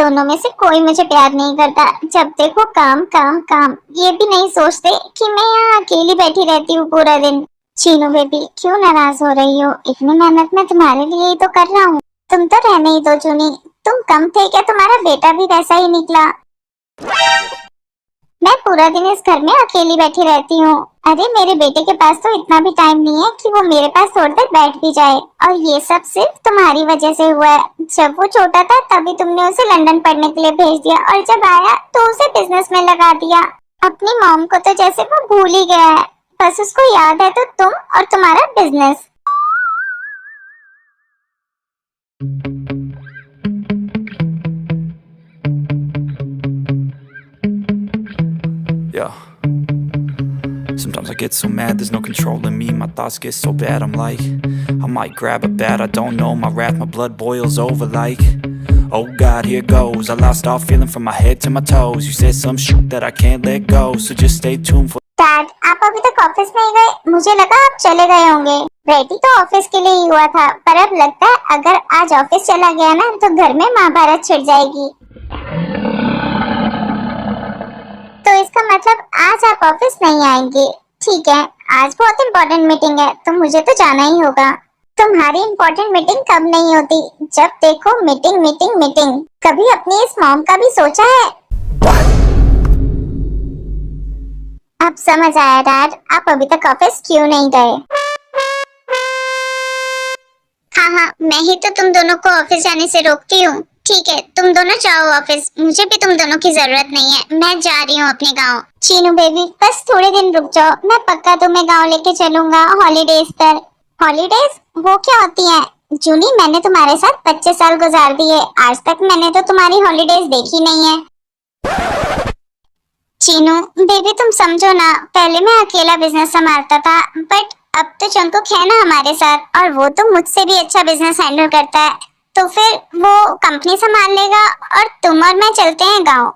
दोनों में से कोई मुझे प्यार नहीं करता। जब देखो काम काम काम, ये भी नहीं सोचते कि मैं यहाँ अकेली बैठी रहती हूँ पूरा दिन। चीनू बेबी, क्यों नाराज हो रही हो? इतनी मेहनत मैं तुम्हारे लिए ही तो कर रहा हूँ। तुम तो रहने ही दो चुनी। तुम कम थे क्या? तुम्हारा बेटा भी वैसा ही निकला। मैं पूरा दिन इस घर में अकेली बैठी रहती हूँ। अरे मेरे बेटे के पास तो इतना भी टाइम नहीं है कि वो मेरे पास थोड़ी देर बैठ भी जाए। और ये सब सिर्फ तुम्हारी वजह से हुआ है। जब वो छोटा था तभी तुमने उसे लंदन पढ़ने के लिए भेज दिया और जब आया तो उसे बिजनेस में लगा दिया। अपनी मॉम को तो जैसे वो भूल ही गया है। बस उसको याद है तो तुम और तुम्हारा business. Yeah. Sometimes I get so mad, there's no controlling me. My thoughts get so bad, I'm like, I might grab a bat, I don't know. My wrath, my blood boils over like, oh God, here goes. I lost all feeling from my head to my toes. You said some shit that I can't let go, so just stay tuned for. Dad, आप अभी तक office नहीं गए? मुझे लगा आप चले गए होंगे। रेडी तो ऑफिस के लिए ही हुआ था, पर अब लगता है अगर आज ऑफिस चला गया ना तो घर में महाभारत छिड़ जाएगी। तो इसका मतलब आज आप ऑफिस नहीं आएंगे। ठीक है, आज बहुत इम्पोर्टेंट मीटिंग है तो मुझे तो जाना ही होगा। तुम्हारी इम्पोर्टेंट मीटिंग कब नहीं होती? जब देखो मीटिंग मीटिंग मीटिंग। कभी अपनी इस मॉम का भी सोचा है? अब समझ आया डैड, आप अभी तक ऑफिस क्यों नहीं गए। हाँ, मैं ही तो तुम दोनों को ऑफिस जाने से रोकती हूँ। ठीक है, तुम दोनों जाओ ऑफिस, मुझे भी तुम दोनों की जरूरत नहीं है। मैं जा रही हूँ अपने गांव। चीनू बेबी, बस थोड़े दिन रुक जाओ, मैं पक्का तुम्हें गांव लेके चलूंगा हॉलीडेज पर। हॉलीडेज वो क्या होती है? जूनी, मैंने तुम्हारे साथ 25 साल गुजार दिए, आज तक मैंने तो तुम्हारी हॉलीडेज देखी नहीं है। चीनू बेबी, तुम समझो ना, पहले मैं अकेला बिजनेस संभालता था, बट अब तो जंकुक है ना हमारे साथ और वो तो मुझसे भी अच्छा बिजनेस हैंडल करता है। तो फिर वो कंपनी संभाल लेगा और तुम और मैं चलते हैं गांव।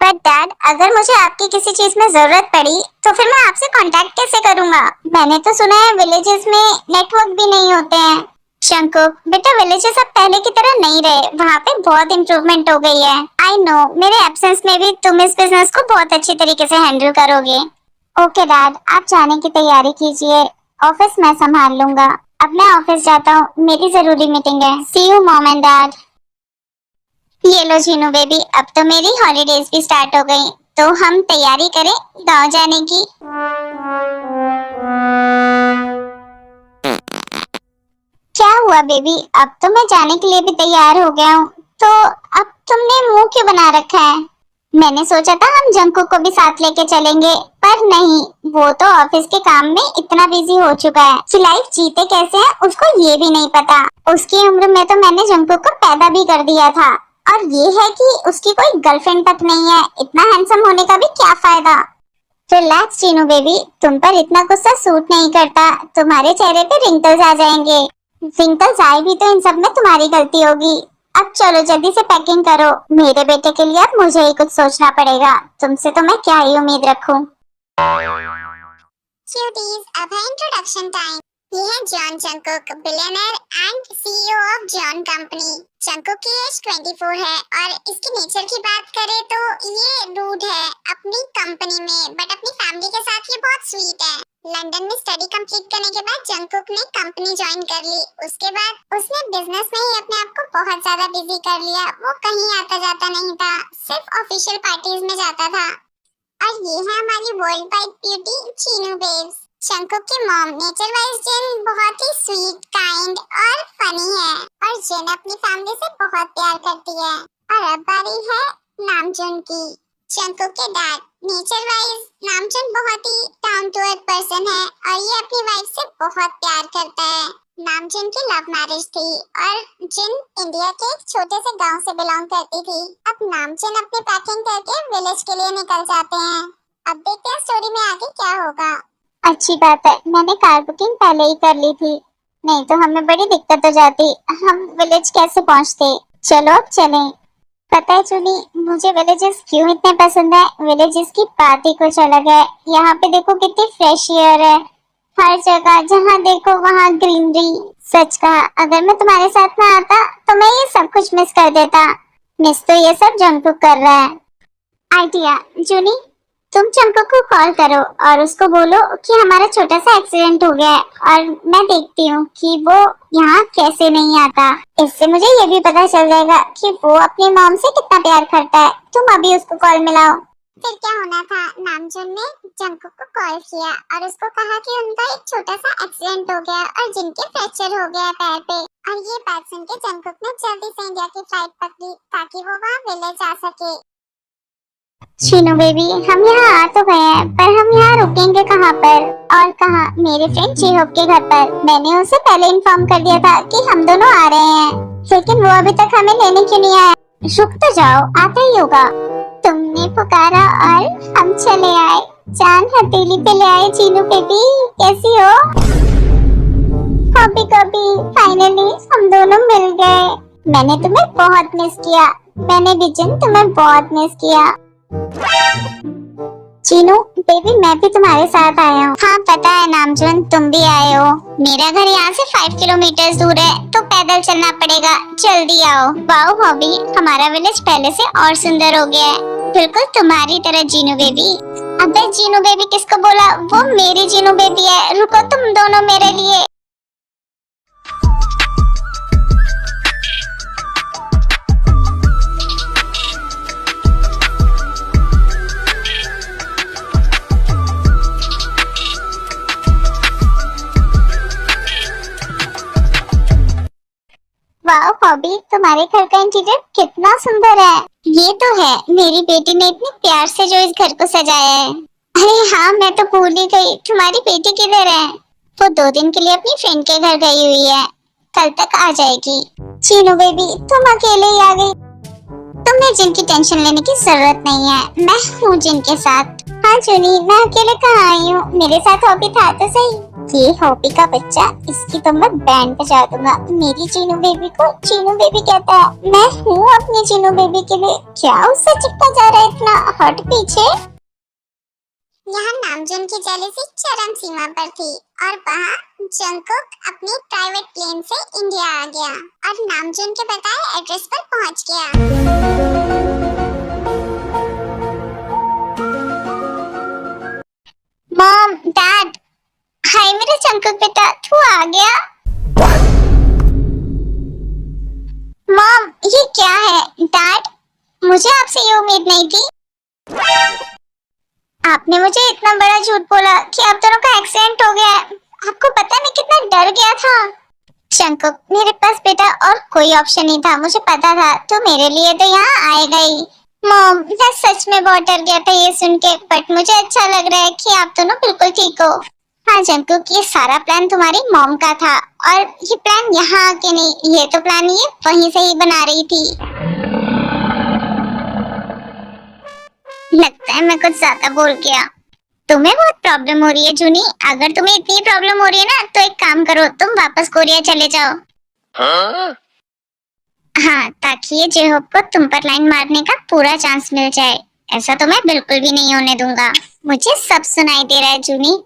बट डैड, अगर मुझे आपकी किसी चीज में जरूरत पड़ी तो फिर मैं आपसे कांटेक्ट कैसे करूंगा? मैंने तो सुना है विलेजेस में नेटवर्क भी नहीं होते हैं। जंकुक बेटा, विलेजेस अब पहले की तरह नहीं रहे, वहाँ पे बहुत इम्प्रूवमेंट हो गई है। आई नो, मेरे एब्सेंस में भी तुम इस बिजनेस को बहुत अच्छी तरीके से हैंडल करोगे। ओके डैड, आप जाने की तैयारी कीजिए, ऑफिस मैं संभाल लूंगा। अब मैं ऑफिस जाता हूँ, मेरी जरूरी मीटिंग है। सी यू मॉम एंड डैड। ये लो चीनू बेबी, अब तो मेरी हॉलीडेज भी स्टार्ट हो गई, तो हम तैयारी करें गांव जाने की। क्या हुआ बेबी? अब तो मैं जाने के लिए भी तैयार हो गया हूँ, तो अब तुमने मुंह क्यों बना रखा है? मैंने सोचा था हम जंकुक को भी साथ लेके चलेंगे, पर नहीं, वो तो ऑफिस के काम में इतना बिजी हो चुका है कि लाइफ जीते कैसे है उसको ये भी नहीं पता। उसकी उम्र में तो मैंने जंकुक को पैदा भी कर दिया था, और ये है कि उसकी कोई गर्लफ्रेंड तक नहीं है। इतना हैंडसम होने का भी क्या फायदा? रिलैक्स चीनू बेबी, तुम पर इतना गुस्सा सूट नहीं करता, तुम्हारे चेहरे पे रिंकल्स आ जाएंगे। रिंकल्स आए भी तो इन सब में तुम्हारी गलती होगी। अब चलो जल्दी से पैकिंग करो, मेरे बेटे के लिए अब मुझे ही कुछ सोचना पड़ेगा, तुमसे तो मैं क्या ही उम्मीद रखूं। क्यूटीज, अब है इंट्रोडक्शन टाइम। ये है John Jungkook, billionaire and CEO of John company. Jungkook की एज 24 है और इसके नेचर की बात करें तो ये रूड है अपनी कंपनी में, बट अपनी फैमिली के साथ ये बहुत स्वीट है। लंदन में स्टडी कंप्लीट करने के बाद जंकुक ने कंपनी ज्वाइन कर ली। उसके बाद उसने बिजनेस में ही अपने आप को बहुत ज्यादा बिजी कर लिया। वो कहीं आता जाता नहीं था, सिर्फ ऑफिशियल पार्टीज में जाता था। और ये है हमारी वर्ल्ड वाइड ब्यूटी चीनू बेब्स। जंकुक की मॉम नेचर वाइज जिन बहुत ही स्वीट, काइंड और फनी है, और जिन अपनी फैमिली से बहुत प्यार करती है। और अब बारी है नामजुन की। जंकुक के डैड नेचर वाइज नामजुन बहुत ही डाउन टू अर्थ पर्सन है और ये अपनी वाइफ से बहुत प्यार करता है। नामजुन की लव मैरिज थी और जिन इंडिया के एक छोटे से गांव से बिलोंग करती थी। अब नामजुन अपनी पैकिंग करके विलेज के लिए निकल जाते हैं। अब देखते हैं स्टोरी में आगे क्या होगा। अच्छी बात है, मैंने कार बुकिंग पहले ही कर ली थी, नहीं तो हमें बड़ी दिक्कत हो जाती। हम विलेज कैसे पहुंचते? चलो अब चलें। पता है चुनी, मुझे विलेजेस क्यों इतने पसंद है? विलेजेस की बात ही कुछ अलग है। यहाँ पे देखो कितनी फ्रेश एयर है, हर जगह जहाँ देखो वहाँ ग्रीनरी। सच कहा, अगर मैं तुम्हारे साथ ना आता तो मैं ये सब कुछ मिस कर देता। मिस तो ये सब जंकुक कर रहा है। आइडिया, जूनी तुम जंकुक को कॉल करो और उसको बोलो कि हमारा छोटा सा एक्सीडेंट हो गया है और मैं देखती हूँ कि वो यहाँ कैसे नहीं आता। इससे मुझे ये भी पता चल जाएगा कि वो अपनी मॉम से कितना प्यार करता है। तुम अभी उसको कॉल मिलाओ। फिर क्या होना था, नामजून ने जंकुक को कॉल किया और उसको कहा कि उनका एक छोटा सा एक्सीडेंट हो गया और जिनके फ्रैक्चर हो गया है पैर पे। और ये बात सुन के जंकुक ने जल्दी से इंडिया की फ्लाइट पकड़ी ताकि वो वहाँ विलेज आ सके। शीनू बेबी, हम यहाँ आ तो गए हैं पर हम यहाँ रुकेंगे कहाँ पर? और कहाँ? मेरे फ्रेंड जेहोप के घर पर। मैंने उसे पहले इन्फॉर्म कर दिया था कि हम दोनों आ रहे हैं, लेकिन वो अभी तक हमें लेने क्यों नहीं आया? रुक तो जाओ, आता ही होगा। तुमने पुकारा और हम चले आए। जान हथेली पे ले आए। चीनू बेबी कैसी हो? कभी कभी फाइनली हम दोनों मिल गए। मैंने तुम्हें बहुत मिस किया। मैंने भी जिन तुम्हें बहुत मिस किया। चीनू बेबी मैं भी तुम्हारे साथ आया हूँ। हाँ पता है नामजून, तुम भी आए हो। मेरा घर यहाँ से 5 किलोमीटर दूर है तो पैदल चलना पड़ेगा। जल्दी आओ। वाओ हॉबी, हमारा विलेज पहले से और सुंदर हो गया है, बिल्कुल तुम्हारी तरह जीनू बेबी। अबे जीनू बेबी किसको बोला? वो मेरी जीनू बेबी है। रुको तुम दोनों मेरे लिए। वाह हॉबी, तुम्हारे घर का इंटीरियर कितना सुंदर है। ये तो है, मेरी बेटी ने इतने प्यार से जो इस घर को सजाया है। अरे हाँ, मैं तो भूल ही गई, तुम्हारी बेटी किधर है? वो 2 दिन के लिए अपनी फ्रेंड के घर गई हुई है, कल तक आ जाएगी। चीनू बेबी तुम अकेले ही आ गई। तुम्हें जिनकी टेंशन लेने की जरूरत नहीं है, मैं हूँ जिनके साथ। हाँ जूनी, मैं अकेले कहाँ आई हूँ, मेरे साथ हॉबी था तो सही। ये हॉबी का बच्चा, इसकी तो मैं बैंड बजा दूंगा। मेरी चीनू बेबी को चीनू बेबी कहता है। मैं हूँ अपनी चीनू बेबी के लिए। क्या उससे चिपका जा रहा है इतना? हट पीछे। यहाँ नामजून की जेलसी चरम सीमा पर थी और वहाँ जंकुक अपनी प्राइवेट प्लेन से इंडिया आ गया और नामजून के बताए एड्रेस पर पहुँच गया। मॉम, डैड, हाय मेरे जंकुक बेटा, तू आ गया? मॉम, ये क्या है? डैड, मुझे आपसे ये उम्मीद नहीं थी। आपने मुझे इतना बड़ा झूठ बोला कि आप दोनों का एक्सीडेंट हो गया है। आपको पता है मैं कितना डर गया था। जंकुक, मेरे पास बेटा और कोई ऑप्शन नहीं था। मुझे पता था तो मेरे लिए तो यहाँ आएगा ही। मॉम, मैं सच में बहुत डर गया था ये सुन के, बट मुझे अच्छा लग रहा है कि आप दोनों बिल्कुल ठीक हो। हाँ जंकुक, ये सारा प्लान तुम्हारी मॉम का था और ये प्लान यहाँ आके नहीं, ये तो प्लान ये वहीं से ही बना रही थी। लगता है मैं कुछ ज्यादा बोल गया। तुम्हें बहुत प्रॉब्लम हो रही है जूनी। अगर तुम्हें इतनी प्रॉब्लम हो रही है ना तो एक काम करो, तुम वापस कोरिया चले जाओ। हाँ, ताकि ये जेहोप को तुम पर लाइन मारने का पूरा चांस मिल जाए। ऐसा तो मैं बिल्कुल भी नहीं होने दूंगा। मुझे सब सुनाई दे रहा है जूनी।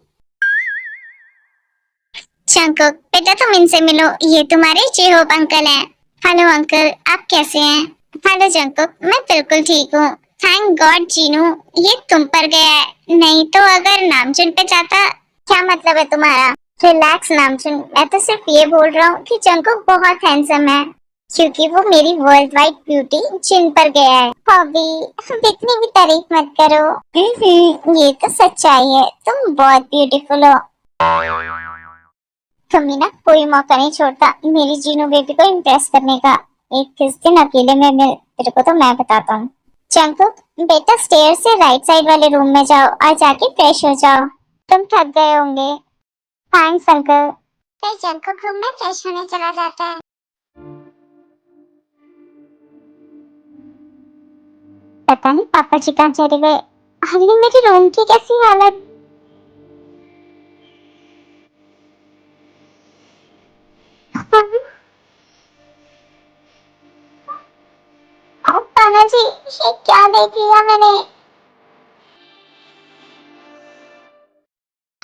जंकुक बेटा तुम इनसे मिलो, ये तुम्हारे जेहोप अंकल हैं। हेलो अंकल, आप कैसे हैं? हेलो जंकुक, मैं बिल्कुल ठीक हूँ। थैंक गॉड जीनू, ये तुम पर गया है, नहीं तो अगर नामजून पे जाता। क्या मतलब है तुम्हारा? रिलैक्स नामजून, मैं तो सिर्फ ये बोल रहा हूँ कि जंकुक बहुत हैंडसम है, क्योंकि वो मेरी वर्ल्ड वाइड ब्यूटी जिन पर गया है। हॉबी, इतनी भी तारीफ मत करो। ये तो सच्चाई है, तुम बहुत ब्यूटीफुल हो। तुम ना कोई मौका नहीं छोड़ता मेरी जीनू बेबी को इम्प्रेस करने का। एक किस दिन अकेले में मिल, तेरे को तो मैं बताता हूँ। जंकुक बेटा, स्टेयर से राइट साइड वाले रूम में जाओ और जाके फ्रेश हो जाओ, तुम थक गए होंगे। Thanks uncle. फिर जंकुक रूम में फ्रेश होने चला जाता है। पता नहीं पापा जी कहाँ चले गए। अरे मेरी रूम की कैसी हालत। पापा जी, ये क्या देख लिया मैंने?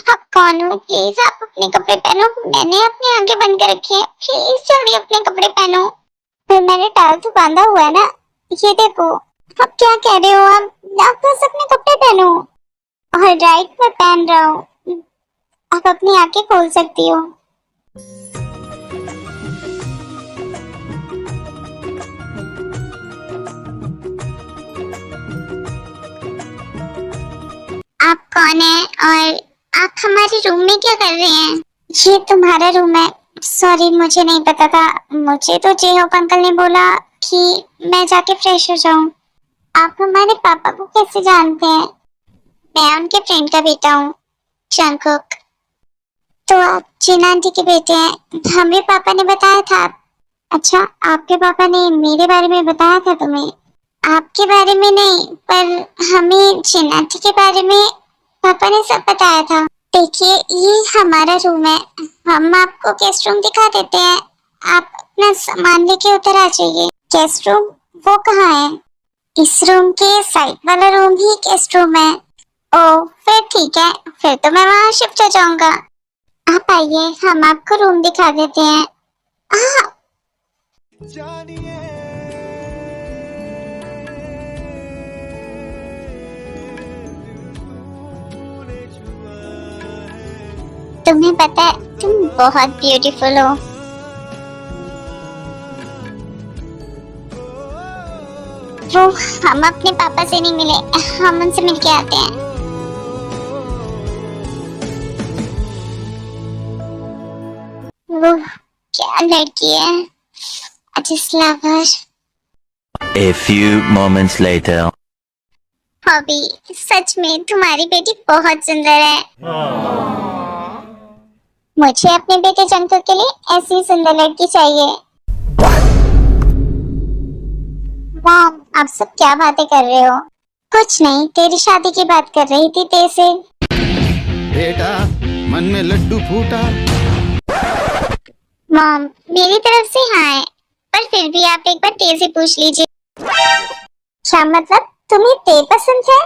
आप कौन हो? प्लीज आप अपने कपड़े पहनो। मैंने अपनी आंखें बंद कर रखी है, प्लीज जल्दी अपने कपड़े पहनो। फिर मैंने टाल तो बांधा हुआ है ना, ये देखो, आप क्या कह रहे हो? आप बस अपने कपड़े पहनो। और राइट, मैं पहन रहा हूँ। आप अपनी आंखें खोल सकती हो। आप कौन है और आप हमारे रूम में क्या कर रहे हैं? ये तुम्हारा रूम है। सॉरी, मुझे नहीं पता था। मुझे तो जेहोप अंकल ने बोला कि मैं जाके फ्रेश हो जाऊं। आप हमारे पापा को कैसे जानते हैं? मैं उनके फ्रेंड का बेटा हूँ, जंगकुक। तो आप जिन आंटी के बेटे हैं, हमें पापा ने बताया था। अच्छा, आपके पापा ने मेरे बारे में बताया था तुम्हें? आपके बारे में नहीं, पर हमें जिन आंटी के बारे में पापा ने सब बताया था। देखिए, ये हमारा रूम है। हम आपको गेस्ट रूम दिखा देते हैं। आप अपना सामान लेके उधर आ जाइए। गेस्ट रूम वो कहाँ है? इस रूम के साइड वाला रूम ही गेस्ट रूम है। ओह, फिर ठीक है। फिर तो मैं वहाँ शिफ्ट हो जाऊंगा। आप आइए, हम आपको रूम दिखा देते हैं। आह, तुम्हें पता है, तुम बहुत ब्यूटीफुल हो। वो, हम अपने पापा से नहीं मिले, हम उनसे मिलके आते हैं। वो क्या लड़की है, I just love her। A few moments later. Hobby, सच में तुम्हारी बेटी बहुत सुंदर है। मुझे अपने बेटे जंकू के लिए ऐसी सुंदर लड़की चाहिए। मॉम, आप सब क्या बातें कर रहे हो? कुछ नहीं, तेरी शादी की बात कर रही थी तेरे से। बेटा, मन में लड्डू फूटा। मॉम, मेरी तरफ से हाँ है, पर फिर भी आप एक बार तेरे से पूछ लीजिए। क्या मतलब, तुम्हें ते पसंद है?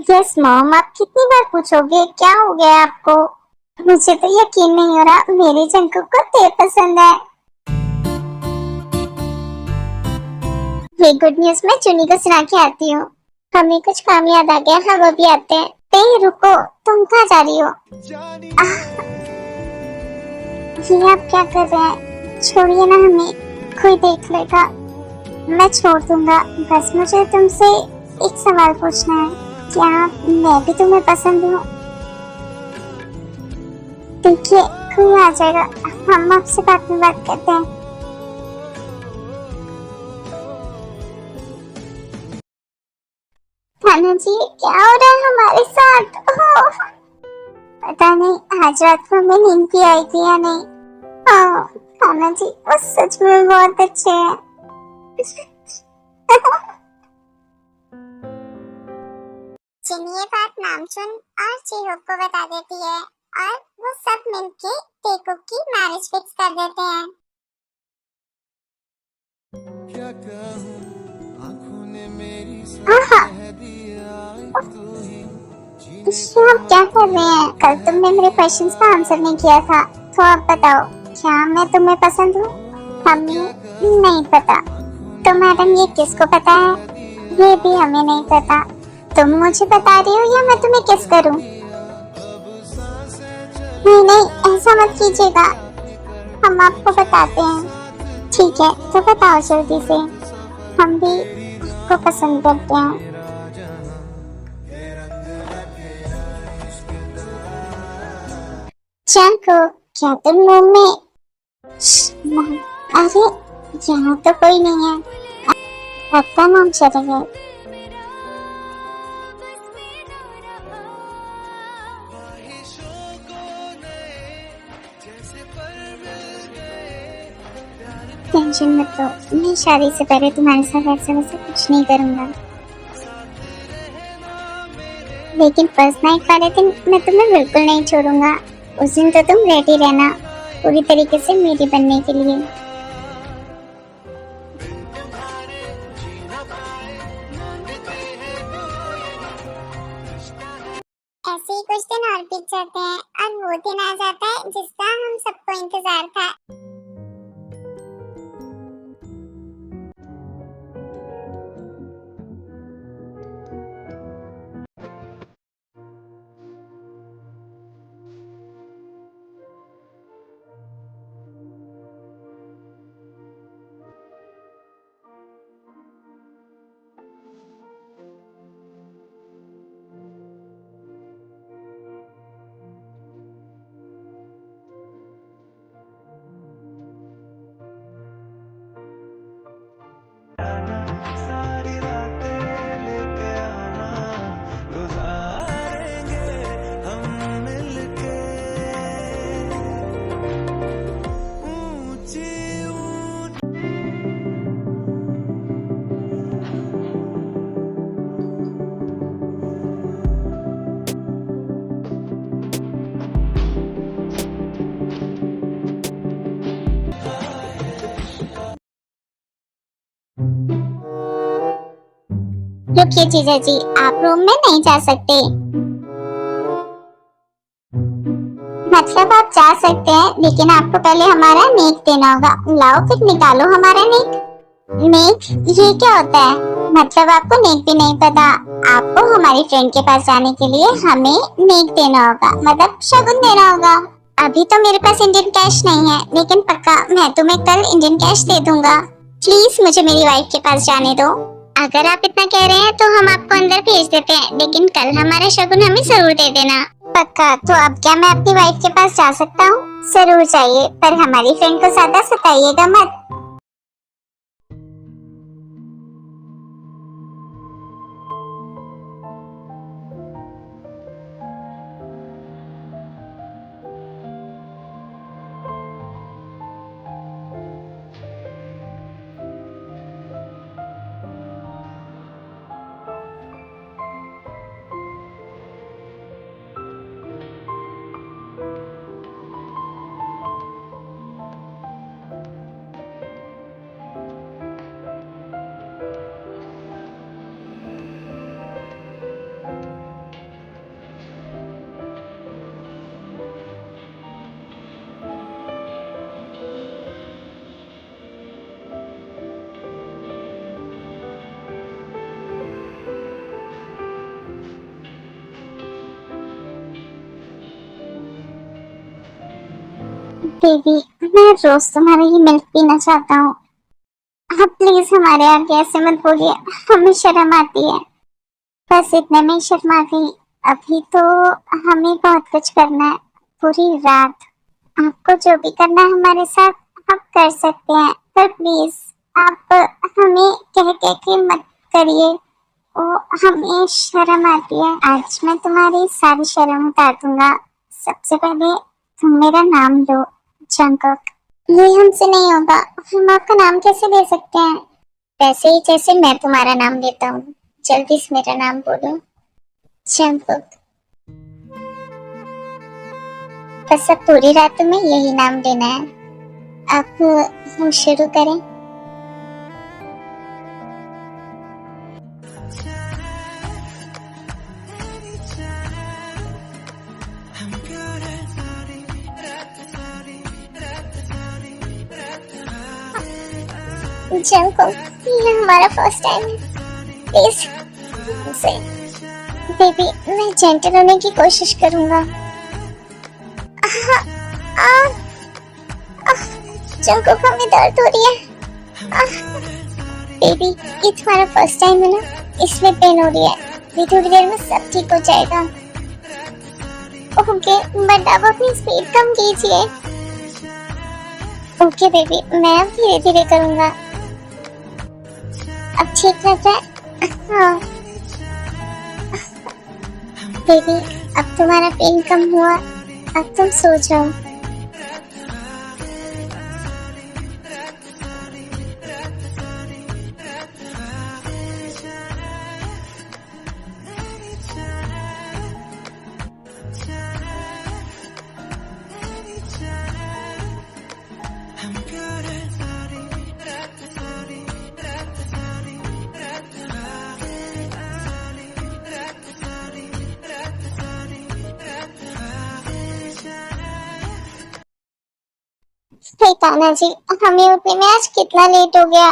यस मॉम, आप कितनी बार पूछोगे? क्या हो गया आपको? मुझे तो यकीन नहीं हो रहा, मेरे जंकू को ते पसंद है। ये गुड न्यूज़ मैं चुनी को सुना के आती हूँ। हमें कुछ काम याद आ गया, हम अभी आते हैं। ते रुको, तुम कहाँ जा रही हो? ये आप क्या कर रहे हैं? छोड़िए ना, हमें कोई देख लेगा। मैं छोड़ दूंगा, बस मुझे तुमसे एक सवाल पूछना है। क्या मैं भी तुम्हें पसंद हूँ? देखिए, कोई आ जाएगा, हम आपसे बाद में बात करते हैं। खाना जी, क्या हो रहा है हमारे साथ? ओह, पता नहीं आज रात को हमें नींद भी आएगी या नहीं। हाँ, खाना जी वो सच में बहुत अच्छे हैं। जिन ये बात नामचुन और चिहोक को बता देती है और वो सब मिलके टेकुक की मैरिज फिक्स कर देते हैं। क्या कहूँ, आँखों ने मेरी आहा, ये आप क्या कर रहे हैं? कल तुमने मेरे क्वेश्चंस का आंसर नहीं किया था, तो अब बताओ, क्या मैं तुम्हें पसंद हूँ? हमें नहीं पता। तो मैडम, ये किसको पता है? ये भी हमें नहीं पता। तुम मुझे बता रही हो या मैं तुम्हें किस करूं? नहीं नहीं, ऐसा मत कीजिएगा, हम आपको बताते हैं। ठीक है, तो बताओ जल्दी से, हम भी आपको पसंद करते हैं। जंकू, क्या तुम रूम में? मॉम, अरे यहाँ तो कोई नहीं है। लगता मॉम चले गए। टेंशन मत लो, मैं शादी से पहले तुम्हारे साथ ऐसा वैसा कुछ नहीं करूंगा। लेकिन फर्स्ट नाइट वाले दिन मैं तुम्हें बिल्कुल नहीं छोड़ूंगा। उस दिन तो तुम रेडी रहना, पूरी तरीके से मेरी बनने के लिए। ऐसे ही कुछ दिन और बीत जाते हैं और वो दिन आ जाता है जिसका हम सबको इंतजार था। रुकिए जीजा जी, आप रूम में नहीं जा सकते। मतलब आप जा सकते हैं, लेकिन आपको पहले हमारा नेक देना होगा। लाओ फिर निकालो हमारा नेक। नेक ये क्या होता है? मतलब आपको नेक भी नहीं पता? आपको हमारी फ्रेंड के पास जाने के लिए हमें नेक देना होगा, मतलब शगुन देना होगा। अभी तो मेरे पास इंडियन कैश नहीं है, लेकिन पक्का मैं तुम्हें कल इंडियन कैश दे दूंगा। प्लीज मुझे मेरी वाइफ के पास जाने दो। अगर आप इतना कह रहे हैं तो हम आपको अंदर भेज देते हैं, लेकिन कल हमारा शगुन हमें जरूर दे देना। पक्का? तो अब क्या मैं अपनी वाइफ के पास जा सकता हूँ? जरूर जाइए, पर हमारी फ्रेंड को ज्यादा सताइएगा मत। बेबी, मैं रोज तुम्हारा ये मिल्क पीना चाहता हूँ। आप प्लीज हमारे आगे ऐसे मत बोलिए, हमें शर्म आती है। बस इतने में ही शर्मा गई। अभी तो हमें बहुत कुछ करना है, पूरी रात। आपको जो भी करना है हमारे साथ आप कर सकते हैं, पर प्लीज आप हमें कह कह के मत करिए, वो हमें शर्म आती है। आज मैं तुम्हारी सारी शर्म उतार दूंगा। सबसे पहले तुम मेरा नाम लो, जंगकुक। ये हमसे नहीं होगा। हम आपका नाम कैसे ले सकते हैं? वैसे ही जैसे मैं तुम्हारा नाम लेता हूँ। जल्दी से मेरा नाम बोलो, जंगकुक। बस अब पूरी रात में यही नाम लेना है। अब हम शुरू करें। जंगकुक, ये हमारा फर्स्ट टाइम है, प्लीज से बेबी मैं जेंटल होने की कोशिश करूंगा। जंगकुक हमें दर्द हो रही है। बेबी ये तुम्हारा फर्स्ट टाइम है ना, इसलिए पेन हो रही है। ये थोड़ी देर में सब ठीक हो जाएगा। ओके बट अब अपनी स्पीड कम कीजिए। ओके बेबी, मैं अब धीरे धीरे करूंगा। अब ठीक लग रहा है? हाँ बेबी, अब तुम्हारा पेन कम हुआ, अब तुम सो जाओ। हे ताना जी, हमें उठने में आज कितना लेट हो गया।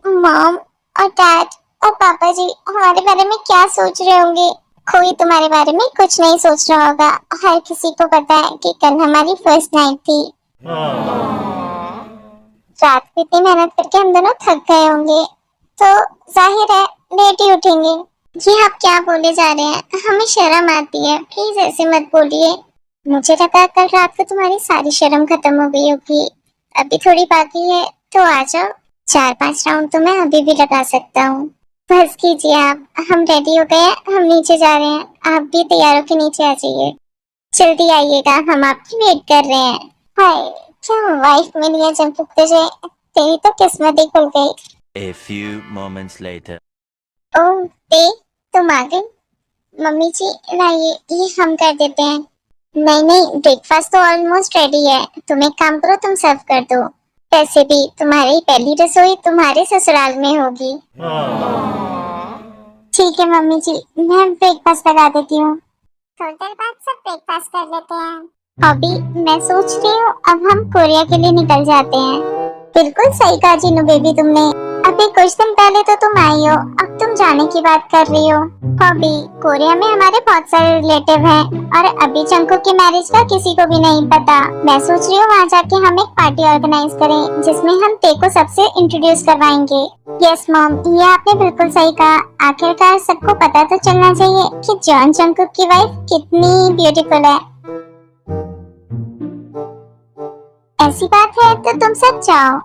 मॉम और डैड और पापा जी हमारे बारे में क्या सोच रहे होंगे? कोई तुम्हारे बारे में कुछ नहीं सोच रहा होगा। हर किसी को पता है कि कल हमारी फर्स्ट नाइट थी। रात को इतनी मेहनत करके हम दोनों थक गए होंगे, तो जाहिर है लेट ही उठेंगे। ये आप क्या बोले जा रहे हैं? हमें शर्म आती है, प्लीज ऐसे मत बोलिए। मुझे लगा कल रात को तुम्हारी सारी शर्म खत्म हो गई होगी। अभी थोड़ी बाकी है, तो आ जाओ। 4-5 राउंड तो मैं अभी भी लगा सकता हूँ। बस कीजिए आप, हम रेडी हो गए, हम नीचे जा रहे हैं। आप भी तैयार होकर नीचे आ जाइए। जल्दी आइएगा, हम आपकी वेट कर रहे हैं। हाय, क्या वाइफ मिली है जंगकुक तुझे? तेरी तो किस्मत ही खुल गई। A few moments later. ओह ते, तुम आ गई। मम्मी जी लाइए, ये हम कर देते हैं। नहीं, ब्रेकफास्ट तो ऑलमोस्ट रेडी है। तुम एक काम करो, तुम सर्व कर दो। वैसे भी तुम्हारी पहली रसोई तुम्हारे ससुराल में होगी। ठीक है मम्मी जी, मैं ब्रेकफास्ट लगा देती हूँ। थोड़ी देर बाद सब ब्रेकफास्ट कर लेते हैं। अभी मैं सोच रही हूँ अब हम कोरिया के लिए निकल जाते हैं। बिल्कुल सही कहा जीनू बेबी तुमने। अभी कुछ दिन पहले तो तुम आई हो, अब तुम जाने की बात कर रही हो। अभी कोरिया में हमारे बहुत सारे रिलेटिव हैं और अभी जंकुक की मैरिज का किसी को भी नहीं पता। मैं सोच रही हूँ वहाँ जाके हम एक पार्टी ऑर्गेनाइज करें जिसमें हम ते को सबसे इंट्रोड्यूस करवाएंगे। यस मॉम, ये आपने बिल्कुल सही कहा। आखिरकार सबको पता तो चलना चाहिए कि जॉन जंकुक की वाइफ कितनी ब्यूटीफुल है। ऐसी बात है तो तुम सब जाओ।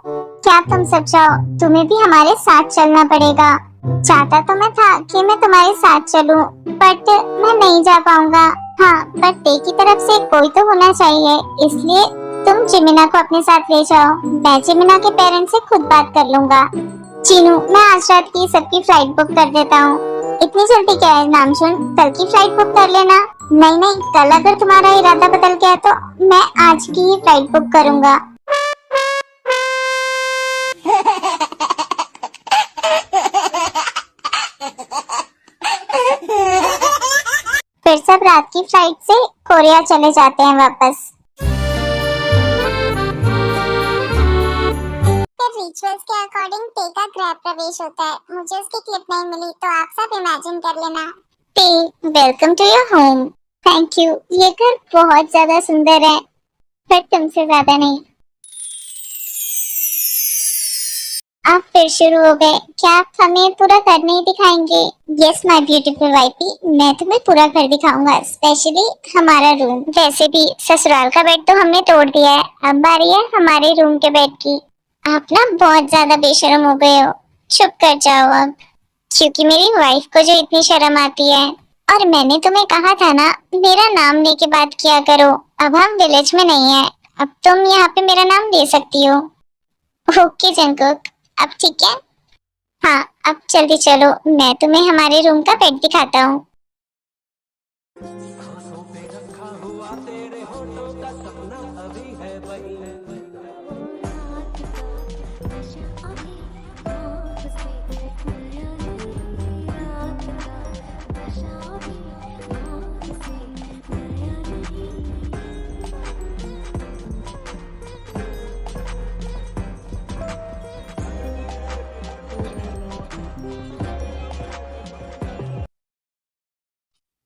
क्या तुम सब जाओ? तुम्हें भी हमारे साथ चलना पड़ेगा। चाहता तो मैं था कि मैं तुम्हारे साथ चलूं, बट मैं नहीं जा पाऊंगा। हाँ, पर ते की तरफ से कोई तो होना चाहिए, इसलिए तुम जिमिना को अपने साथ ले जाओ। मैं जिमिना के पेरेंट्स से खुद बात कर लूंगा। चीनू, मैं आज रात की सबकी फ्लाइट बुक कर देता हूँ। इतनी जल्दी क्या है नामचुन, कल की फ्लाइट बुक कर लेना। नहीं नहीं, कल अगर तुम्हारा इरादा बदल गया तो मैं आज की ही फ्लाइट बुक करूंगा। फिर सब रात की फ्लाइट से कोरिया चले जाते हैं वापस। रिचुअल्स के अकॉर्डिंग ते का गृह प्रवेश होता है। मुझे उसकी क्लिप नहीं मिली तो आप सब इमेजिन कर लेना। ते, welcome to your home. Thank you. ये घर बहुत ज्यादा सुंदर है, पर तुमसे ज्यादा नहीं। आप फिर शुरू हो गए। क्या आप हमें पूरा घर नहीं दिखाएंगे? यस माय ब्यूटीफुल वाइफी, मैं तुम्हें पूरा घर दिखाऊंगा, स्पेशली हमारा रूम। वैसे भी ससुराल का बेड तो हमने तोड़ दिया है, अब बारी है हमारे रूम के बेड की। आप ना बहुत ज्यादा बेशर्म हो गए हो, चुप कर जाओ अब। क्योंकि मेरी वाइफ को जो इतनी शर्म आती है। और मैंने तुम्हें कहा था ना, मेरा नाम लेके बात किया करो। अब हम विलेज में नहीं है, अब तुम यहाँ पे मेरा नाम ले सकती हो। ओके जंकुक, अब ठीक है। हाँ, अब जल्दी चलो, मैं तुम्हें हमारे रूम का बेड दिखाता हूँ।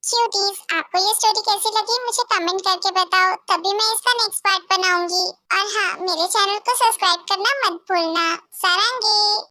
क्यूटीज, आपको ये स्टोरी कैसी लगी मुझे कमेंट करके बताओ, तभी मैं इसका नेक्स्ट पार्ट बनाऊंगी। और हाँ, मेरे चैनल को सब्सक्राइब करना मत भूलना। सारंगी।